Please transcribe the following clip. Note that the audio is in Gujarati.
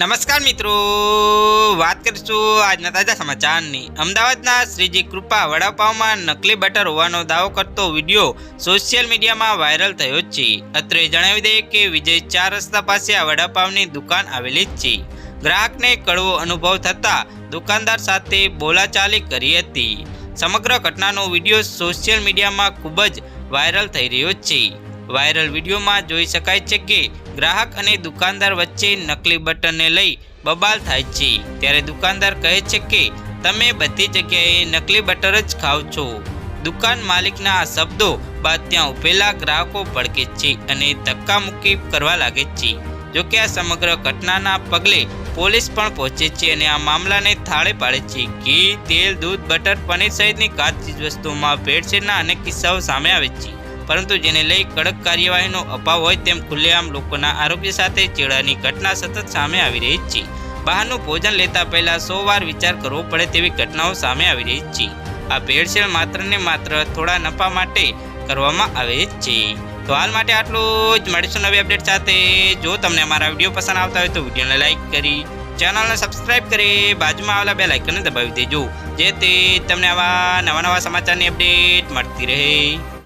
નમસ્કાર મિત્રો, વાત કરીશું આજના તાજા સમાચારની। અમદાવાદના શ્રીજી કૃપા વડાપાવમાં નકલી બટર હોવાનો દાવો કરતો વિડીયો સોશિયલ મીડિયામાં વાયરલ થયો છે। અત્રે જણાવી દઈએ કે વિજય 4 રસ્તા પાસે આ વડાપાવની દુકાન આવેલી છે। ગ્રાહકને કડવો અનુભવ થતાં દુકાનદાર સાથે બોલાચાલી કરી હતી। સમગ્ર ઘટનાનો વિડીયો સોશિયલ મીડિયામાં ખૂબ જ વાયરલ થઈ રહ્યો છે। વાયરલ વિડીયોમાં જોઈ શકાય છે કે ગ્રાહક અને દુકાનદાર વચ્ચે નકલી બટરને લઈ બબાલ થાય છે। ત્યારે દુકાનદાર કહે છે કે તમે બધી જગ્યાએ નકલી બટર જ ખાઓ છો। દુકાન માલિકના આ શબ્દો બાદ ત્યાં ઉભેલા ગ્રાહકો ભડકે છે અને ધક્કામુક્કી કરવા લાગે છે। જોકે આ સમગ્ર ઘટનાના પગલે પોલીસ પણ પહોંચે છે અને આ મામલાને થાળે પાડે છે। ઘી, તેલ, દૂધ, બટર, પનીર સહિતની ખાદ્ય વસ્તુઓમાં ભેળસેળના અનેક કિસ્સાઓ સામે આવે છે, પરંતુ જેને લઈ કડક કાર્યવાહીનો અભાવ હોય તેમ ખુલ્લેઆમ લોકોના આરોગ્ય સાથે ચેડાની ઘટના સતત સામે આવી રહી છે। બહારનું ભોજન લેતા પહેલા 100 વાર વિચાર કરવો પડે તેવી ઘટનાઓ સામે આવી રહી છે। આ ભેળસેળ માત્ર ને માત્ર થોડા નફા માટે કરવામાં આવે છે। તો હાલ માટે આટલું જ, મળીશું નવી અપડેટ સાથે। જો તમને અમારા વિડીયો પસંદ આવતા હોય તો વિડીયોને લાઇક કરી ચેનલને સબસ્ક્રાઇબ કરી બાજુમાં આવેલા બેલ આઇકનને દબાવી દેજો, જેથી તમને આવા નવા સમાચારની અપડેટ મળતી રહે।